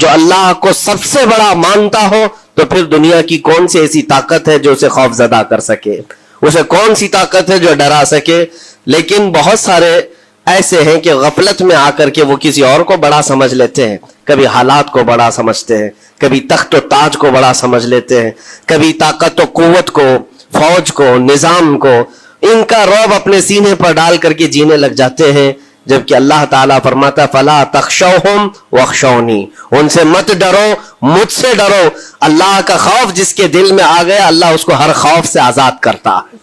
جو اللہ کو سب سے بڑا مانتا ہو تو پھر دنیا کی کون سی ایسی طاقت ہے جو اسے خوف زدہ کر سکے، اسے کون سی طاقت ہے جو ڈرا سکے. لیکن بہت سارے ایسے ہیں کہ غفلت میں آ کر کے وہ کسی اور کو بڑا سمجھ لیتے ہیں. کبھی حالات کو بڑا سمجھتے ہیں، کبھی تخت و تاج کو بڑا سمجھ لیتے ہیں، کبھی طاقت و قوت کو، فوج کو، نظام کو. ان کا رعب اپنے سینے پر ڈال کر کے جینے لگ جاتے ہیں، جبکہ اللہ تعالیٰ فرماتا فلا تخشوہم واخشونی، ان سے مت ڈرو، مجھ سے ڈرو. اللہ کا خوف جس کے دل میں آ گیا اللہ اس کو ہر خوف سے آزاد کرتا ہے،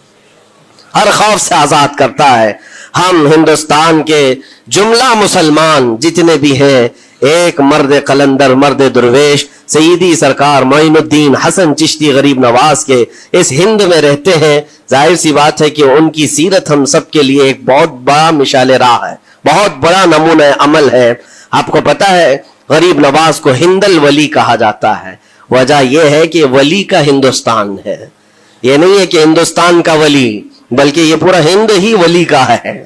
ہر خوف سے آزاد کرتا ہے. ہم ہندوستان کے جملہ مسلمان جتنے بھی ہیں، ایک مرد قلندر، مرد درویش سیدی سرکار معین الدین حسن چشتی غریب نواز کے اس ہند میں رہتے ہیں. ظاہر سی بات ہے کہ ان کی سیرت ہم سب کے لیے ایک بہت بڑا مشعل راہ ہے، بہت بڑا نمونہ عمل ہے. آپ کو پتا ہے غریب نواز کو ہند الولی کہا جاتا ہے. وجہ یہ ہے کہ ولی کا ہندوستان ہے، یہ نہیں ہے کہ ہندوستان کا ولی، بلکہ یہ پورا ہند ہی ولی کا ہے.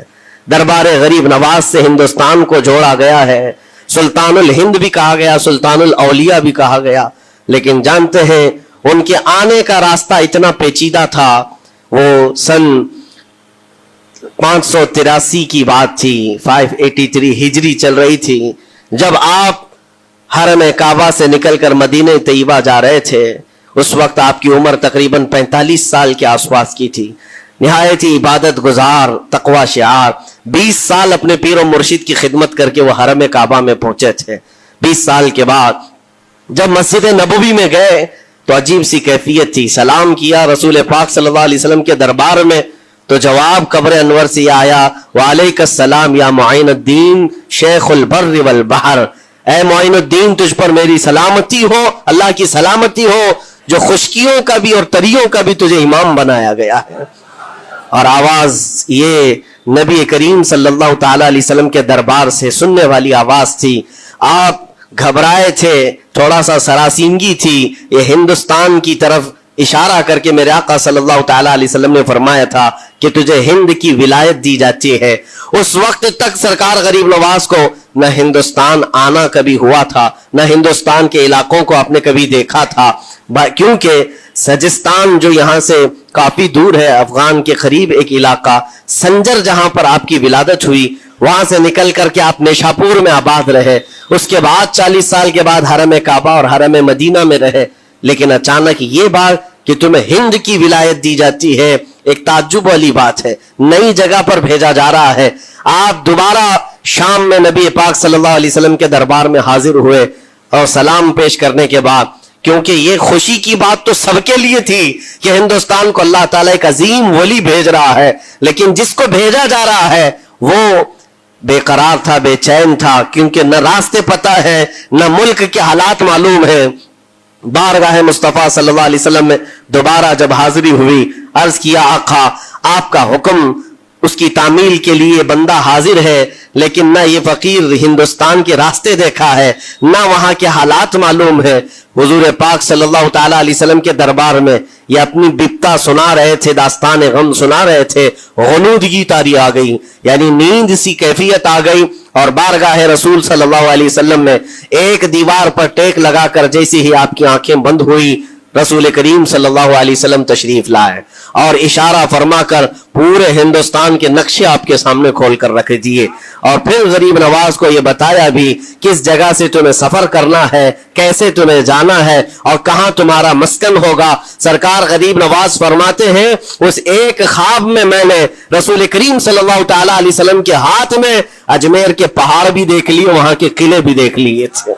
دربار غریب نواز سے ہندوستان کو جوڑا گیا ہے. سلطان الہند بھی کہا گیا، سلطان الاولیاء بھی کہا گیا. لیکن جانتے ہیں ان کے آنے کا راستہ اتنا پیچیدہ تھا. وہ سن 583 کی بات تھی، 583 ہجری چل رہی تھی، جب آپ حرم کعبہ سے نکل کر مدینہ طیبہ جا رہے تھے. اس وقت آپ کی عمر تقریباً 45 سال کے آس پاس کی تھی. نہایت ہی عبادت گزار، تقوی شعار. 20 سال اپنے پیر و مرشد کی خدمت کر کے وہ حرم کعبہ میں پہنچے تھے. 20 سال کے بعد جب مسجد نبوی میں گئے تو عجیب سی کیفیت تھی. سلام کیا رسول پاک صلی اللہ علیہ وسلم کے دربار میں تو جواب قبر انور سے یہ آیا وعلیک السلام یا معین الدین شیخ البر والبحر. اے معین الدین تجھ پر میری سلامتی ہو، اللہ کی سلامتی ہو جو خشکیوں کا بھی اور تریوں کا بھی تجھے امام بنایا گیا ہے. اور آواز یہ نبی کریم صلی اللہ تعالی علیہ وسلم کے دربار سے سننے والی آواز تھی. آپ گھبرائے تھے، تھوڑا سا سراسیمگی تھی. یہ ہندوستان کی طرف اشارہ کر کے میرے آقا صلی اللہ تعالی علیہ وسلم نے فرمایا تھا کہ تجھے ہند کی ولایت دی جاتی ہے. اس وقت تک سرکار غریب نواز کو نہ ہندوستان آنا کبھی ہوا تھا، نہ ہندوستان کے علاقوں کو آپ نے کبھی دیکھا تھا، کیونکہ سجستان جو یہاں سے کافی دور ہے، افغان کے قریب ایک علاقہ سنجر جہاں پر آپ کی ولادت ہوئی، وہاں سے نکل کر کے آپ نیشاپور میں آباد رہے. اس کے بعد 40 سال کے بعد حرم کعبہ اور حرم مدینہ میں رہے. لیکن اچانک یہ بات کہ تمہیں ہند کی ولایت دی جاتی ہے ایک تعجب والی بات ہے. نئی جگہ پر بھیجا جا رہا ہے. آپ دوبارہ شام میں نبی پاک صلی اللہ علیہ وسلم کے دربار میں حاضر ہوئے اور سلام پیش کرنے کے بعد، کیونکہ یہ خوشی کی بات تو سب کے لیے تھی کہ ہندوستان کو اللہ تعالیٰ ایک عظیم ولی بھیج رہا ہے، لیکن جس کو بھیجا جا رہا ہے وہ بے قرار تھا، بے چین تھا، کیونکہ نہ راستے پتہ ہے، نہ ملک کے حالات معلوم ہیں. بارگاہ مصطفیٰ صلی اللہ علیہ وسلم میں دوبارہ جب حاضری ہوئی، عرض کیا آقا آپ کا حکم، اس کی تعمیل کے لیے بندہ حاضر ہے، لیکن نہ یہ فقیر ہندوستان کے راستے دیکھا ہے، نہ وہاں کے حالات معلوم ہے. حضور پاک صلی اللہ تعالی علیہ وسلم کے دربار میں یہ اپنی بپتا سنا رہے تھے، داستان غم سنا رہے تھے. غنودگی طاری آ گئی، یعنی نیند سی کیفیت آ گئی، اور بارگاہ رسول صلی اللہ علیہ وسلم میں ایک دیوار پر ٹیک لگا کر جیسی ہی آپ کی آنکھیں بند ہوئی، رسول کریم صلی اللہ علیہ وسلم تشریف لائے اور اشارہ فرما کر پورے ہندوستان کے نقشے آپ کے سامنے کھول کر رکھ دیے. اور پھر غریب نواز کو یہ بتایا بھی کس جگہ سے تمہیں سفر کرنا ہے، کیسے تمہیں جانا ہے اور کہاں تمہارا مسکن ہوگا. سرکار غریب نواز فرماتے ہیں اس ایک خواب میں میں نے رسول کریم صلی اللہ تعالی علیہ وسلم کے ہاتھ میں اجمیر کے پہاڑ بھی دیکھ لیے، وہاں کے قلعے بھی دیکھ لیے تھے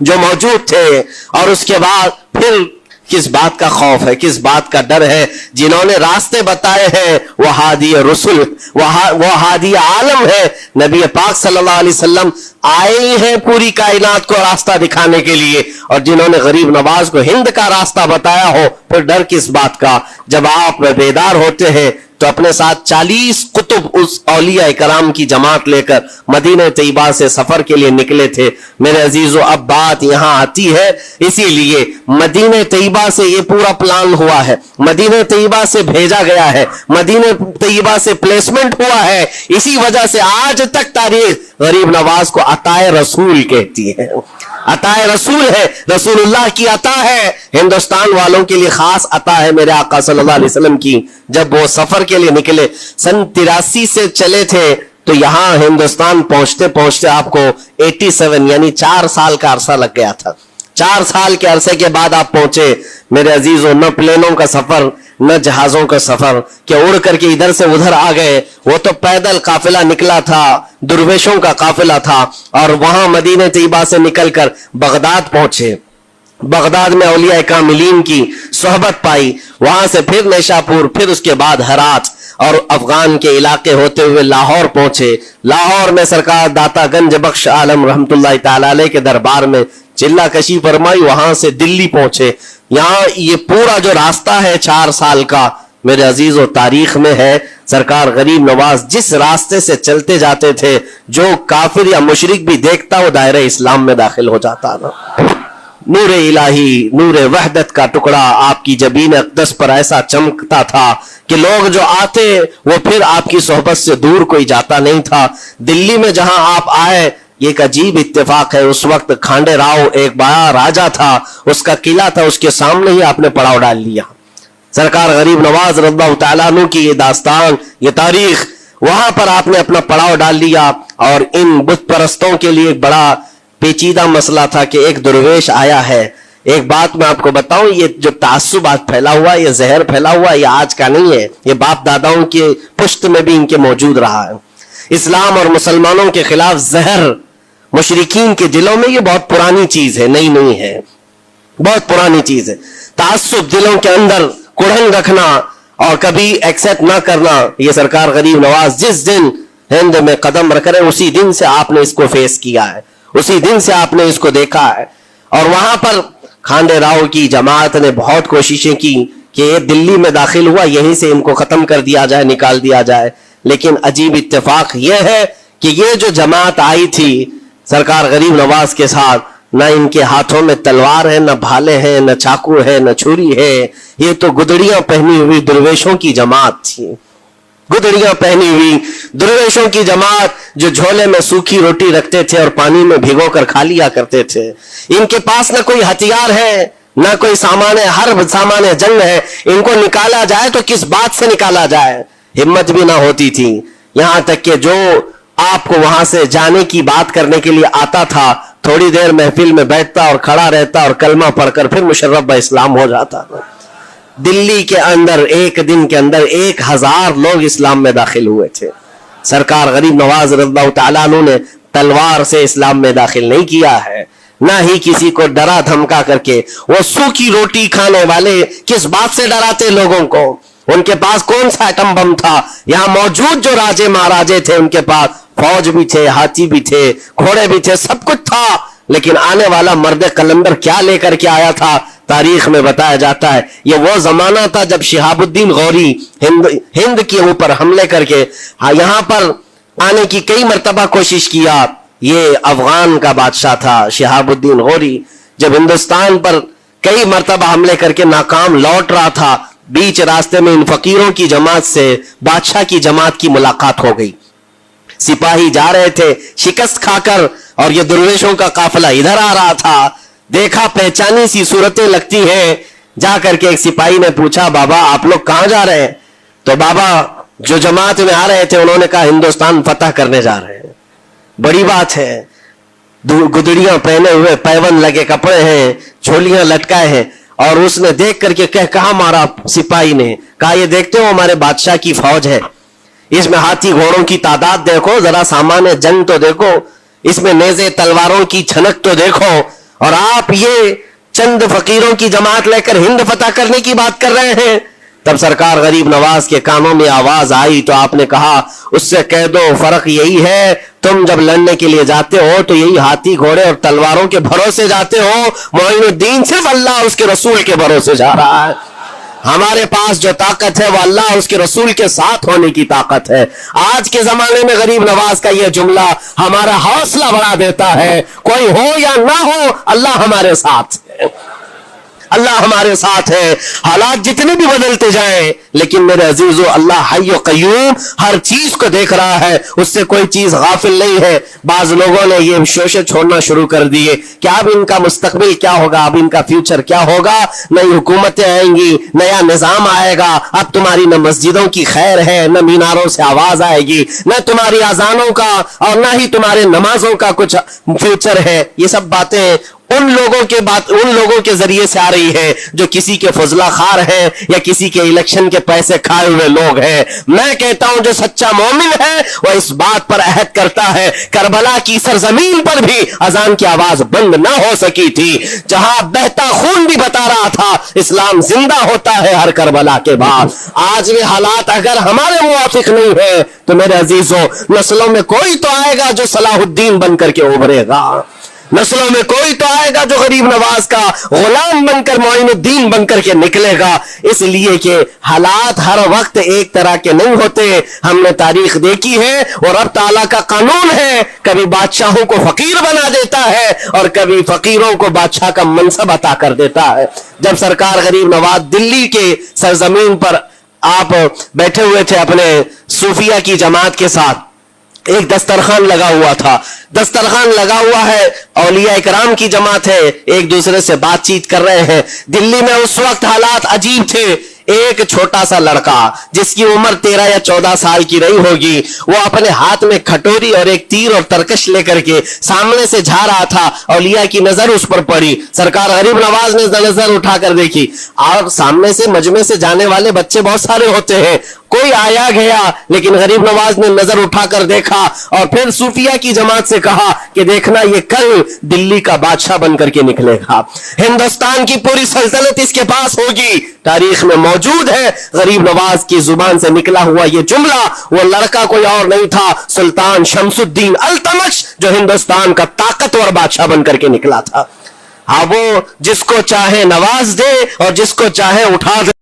جو موجود تھے. اور اس کے بعد پھر کس بات کا خوف ہے، کس بات کا ڈر ہے؟ جنہوں نے راستے بتائے ہیں وہ ہادی رسول، وہ ہادی عالم ہے. نبی پاک صلی اللہ علیہ وسلم آئے ہیں پوری کائنات کو راستہ دکھانے کے لیے، اور جنہوں نے غریب نواز کو ہند کا راستہ بتایا ہو پھر ڈر کس بات کا؟ جب آپ بیدار ہوتے ہیں تو اپنے ساتھ 40 قطب اس اولیاء کرام کی جماعت لے کر مدینہ طیبہ سے سفر کے لیے نکلے تھے. میرے عزیزو اب بات یہاں آتی ہے، اسی لیے مدینہ طیبہ سے یہ پورا پلان ہوا ہے، مدینہ طیبہ سے بھیجا گیا ہے، مدینہ طیبہ سے پلیسمنٹ ہوا ہے. اسی وجہ سے آج تک تاریخ غریب نواز کو عطائے رسول کہتی ہے. عطائے رسول ہے, رسول اللہ کی عطا ہے, ہندوستان والوں کے لیے خاص عطا ہے میرے آقا صلی اللہ علیہ وسلم کی. جب وہ سفر کے لیے نکلے, سن 83 سے چلے تھے, تو یہاں ہندوستان پہنچتے پہنچتے آپ کو 87 یعنی 4 سال کا عرصہ لگ گیا تھا. 4 سال کے عرصے کے بعد آپ پہنچے میرے عزیزوں. نہ پلینوں کا سفر, نہ جہازوں کا سفر کہ اڑ کر کے ادھر سے ادھر آ گئے. وہ تو پیدل قافلہ نکلا تھا, درویشوں کا قافلہ تھا, اور وہاں مدینہ طیبہ سے نکل کر بغداد پہنچے. بغداد میں اولیاء کاملین کی صحبت پائی, وہاں سے پھر نیشاپور, پھر اس کے بعد ہرات, اور افغان کے علاقے ہوتے ہوئے لاہور پہنچے. لاہور میں سرکار داتا گنج بخش عالم رحمت اللہ تعالی علیہ کے دربار میں چلہ کشی فرمائی. وہاں سے دلی پہنچے. یہاں یہ پورا جو راستہ ہے 4 سال کا میرے عزیز و تاریخ میں ہے. سرکار غریب نواز جس راستے سے چلتے جاتے تھے, جو کافر یا مشرک بھی دیکھتا وہ دائرہ اسلام میں داخل ہو جاتا نا. نور الہی, نور وحدت کا ٹکڑا آپ کی جبین اقدس پر ایسا چمکتا تھا کہ لوگ جو آتے وہ پھر آپ کی صحبت سے دور کوئی جاتا نہیں تھا. دلی میں جہاں آپ آئے, یہ ایک عجیب اتفاق ہے, اس وقت کھانڈے راؤ ایک بڑا راجا تھا, اس کا قلعہ تھا, اس کے سامنے ہی آپ نے پڑاؤ ڈال لیا. سرکار غریب نواز رضی اللہ تعالیٰ عنہ کی یہ داستان, یہ تاریخ, وہاں پر آپ نے اپنا پڑاؤ ڈال لیا. اور ان بت پرستوں کے لیے ایک بڑا پیچیدہ مسئلہ تھا کہ ایک درویش آیا ہے. ایک بات میں آپ کو بتاؤں, یہ جو تعصب آج پھیلا ہوا, یہ زہر پھیلا ہوا, یہ آج کا نہیں ہے, یہ باپ داداؤں کے پشت میں بھی ان کے موجود رہا ہے. اسلام اور مسلمانوں کے خلاف زہر مشرکین کے دلوں میں یہ بہت پرانی چیز ہے, نئی نہیں ہے, بہت پرانی چیز ہے. تعصب دلوں کے اندر کڑھن رکھنا اور کبھی ایکسپٹ نہ کرنا, یہ سرکار غریب نواز جس دن ہند میں قدم رکھ رہے اسی دن سے آپ نے اس کو فیس کیا ہے, اسی دن سے آپ نے اس کو دیکھا ہے. اور وہاں پر کھانڈے راؤ کی جماعت نے بہت کوششیں کی کہ یہ دلی میں داخل ہوا, یہیں سے ان کو ختم کر دیا جائے, نکال دیا جائے. لیکن عجیب اتفاق یہ ہے کہ یہ جو جماعت آئی تھی سرکار غریب نواز کے ساتھ, نہ ان کے ہاتھوں میں تلوار ہے, نہ بھالے ہیں, نہ چاقو ہے, نہ چھری ہے. یہ تو گدڑیاں پہنی ہوئی درویشوں کی جماعت تھی, گدڑیاں پہنی ہوئی درویشوں کی جماعت, جو جھولے میں سوکھی روٹی رکھتے تھے اور پانی میں بھگو کر کھا لیا کرتے تھے. ان کے پاس نہ کوئی ہتھیار ہے, نہ کوئی سامان ہے, ہر سامان جنگ ہے. ان کو نکالا جائے تو کس بات سے نکالا جائے, ہمت بھی نہ ہوتی تھی. یہاں تک کہ جو آپ کو وہاں سے جانے کی بات کرنے کے لیے آتا تھا, تھوڑی دیر محفل میں بیٹھتا اور کھڑا رہتا اور کلمہ پڑھ کر پھر مشرف با اسلام ہو جاتا. دلی کے اندر ایک دن کے اندر 1000 لوگ اسلام میں داخل ہوئے تھے. سرکار غریب نواز رضی اللہ تعالیٰ عنہ نے تلوار سے اسلام میں داخل نہیں کیا ہے, نہ ہی کسی کو ڈرا دھمکا کر کے. وہ سوکھی روٹی کھانے والے کس بات سے ڈراتے لوگوں کو, ان کے پاس کون سا ایٹم بم تھا؟ یہاں موجود جو راجے مہاراجے تھے ان کے پاس فوج بھی تھے, ہاتھی بھی تھے, گھوڑے بھی تھے, سب کچھ تھا. لیکن آنے والا مرد قلندر کیا لے کر کے آیا تھا, تاریخ میں بتایا جاتا ہے یہ وہ زمانہ تھا جب شہاب الدین غوری ہند کے اوپر حملے کر کے یہاں پر آنے کی کئی مرتبہ کوشش کیا. یہ افغان کا بادشاہ تھا شہاب الدین غوری, جب ہندوستان پر کئی مرتبہ حملے کر کے ناکام لوٹ رہا تھا, بیچ راستے میں ان فقیروں کی جماعت سے بادشاہ کی جماعت کی ملاقات ہو گئی. سپاہی جا رہے تھے شکست کھا کر, اور یہ درویشوں کا قافلہ ادھر آ رہا تھا. دیکھا پہچانی سی صورتیں لگتی ہیں, جا کر کے ایک سپاہی نے پوچھا بابا آپ لوگ کہاں جا رہے ہیں؟ تو بابا جو جماعت میں آ رہے تھے انہوں نے کہا ہندوستان فتح کرنے جا رہے ہیں. بڑی بات ہے, گدڑیاں پہنے ہوئے, پیون لگے کپڑے ہیں, جھولیاں لٹکائے ہیں. اور اس نے دیکھ کر کے کہا مارا سپاہی نے, کہا یہ دیکھتے ہو ہمارے بادشاہ کی فوج ہے, اس میں ہاتھی گھوڑوں کی تعداد دیکھو, ذرا سامان جنگ تو دیکھو, اس میں نیزے تلواروں کی چھنک تو دیکھو, اور آپ یہ چند فقیروں کی جماعت لے کر ہند فتح کرنے کی بات کر رہے ہیں. تب سرکار غریب نواز کے کانوں میں آواز آئی تو آپ نے کہا اس سے کہہ دو فرق یہی ہے, تم جب لڑنے کے لیے جاتے ہو تو یہی ہاتھی گھوڑے اور تلواروں کے بھروسے جاتے ہو, معین الدین صرف اللہ اس کے رسول کے بھروسے جا رہا ہے. ہمارے پاس جو طاقت ہے وہ اللہ اس کے رسول کے ساتھ ہونے کی طاقت ہے. آج کے زمانے میں غریب نواز کا یہ جملہ ہمارا حوصلہ بڑھا دیتا ہے, کوئی ہو یا نہ ہو اللہ ہمارے ساتھ ہے. اللہ ہمارے ساتھ ہے. حالات جتنے بھی بدلتے جائیں لیکن میرے عزیزو اللہ حی و قیوم ہر چیز کو دیکھ رہا ہے, اس سے کوئی چیز غافل نہیں ہے. بعض لوگوں نے یہ شوشے چھوڑنا شروع کر دیے کہ اب ان کا مستقبل کیا ہوگا, اب ان کا فیوچر کیا ہوگا, نئی حکومتیں آئیں گی, نیا نظام آئے گا, اب تمہاری نہ مسجدوں کی خیر ہے, نہ میناروں سے آواز آئے گی, نہ تمہاری اذانوں کا اور نہ ہی تمہارے نمازوں کا کچھ فیوچر ہے. یہ سب باتیں ان لوگوں کے ذریعے سے آ رہی ہے جو کسی کے فضلہ خار ہیں یا کسی کے الیکشن کے پیسے کھائے ہوئے لوگ ہیں. میں کہتا ہوں جو سچا مومن ہے وہ اس بات پر عہد کرتا ہے کربلا کی سرزمین پر بھی اذان کی آواز بند نہ ہو سکی تھی, جہاں بہتا خون بھی بتا رہا تھا اسلام زندہ ہوتا ہے ہر کربلا کے بعد. آج بھی حالات اگر ہمارے موافق نہیں ہے تو میرے عزیزوں نسلوں میں کوئی تو آئے گا جو صلاح الدین بن کر کے ابھرے گا, نسلوں میں کوئی تو آئے گا جو غریب نواز کا غلام بن کر معین الدین بن کر کے نکلے گا. اس لیے کہ حالات ہر وقت ایک طرح کے نہیں ہوتے. ہم نے تاریخ دیکھی ہے اور رب تعالیٰ کا قانون ہے, کبھی بادشاہوں کو فقیر بنا دیتا ہے اور کبھی فقیروں کو بادشاہ کا منصب عطا کر دیتا ہے. جب سرکار غریب نواز دلی کے سرزمین پر آپ بیٹھے ہوئے تھے اپنے صوفیہ کی جماعت کے ساتھ, ایک دسترخوان لگا ہوا تھا, دسترخوان لگا ہوا ہے, اولیاء اکرام کی جماعت ہے, ایک دوسرے سے بات چیت کر رہے ہیں. دلی میں اس وقت حالات عجیب تھے. ایک چھوٹا سا لڑکا جس کی عمر 13 یا 14 سال کی رہی ہوگی, وہ اپنے ہاتھ میں کھٹوری اور ایک تیر اور ترکش لے کر کے سامنے سے جا رہا تھا. اولیاء کی نظر اس پر پڑی, سرکار غریب نواز نے نظر اٹھا کر دیکھی, اور سامنے سے مجمع سے جانے والے بچے بہت سارے ہوتے ہیں, کوئی آیا گیا, لیکن غریب نواز نے نظر اٹھا کر دیکھا اور پھر صوفیہ کی جماعت سے کہا کہ دیکھنا یہ کل دلی کا بادشاہ بن کر کے نکلے گا, ہندوستان کی پوری سلطنت اس کے پاس ہوگی. تاریخ میں موجود ہے غریب نواز کی زبان سے نکلا ہوا یہ جملہ. وہ لڑکا کوئی اور نہیں تھا, سلطان شمس الدین التمش, جو ہندوستان کا طاقتور بادشاہ بن کر کے نکلا تھا. ہاں, وہ جس کو چاہے نواز دے اور جس کو چاہے اٹھا دے.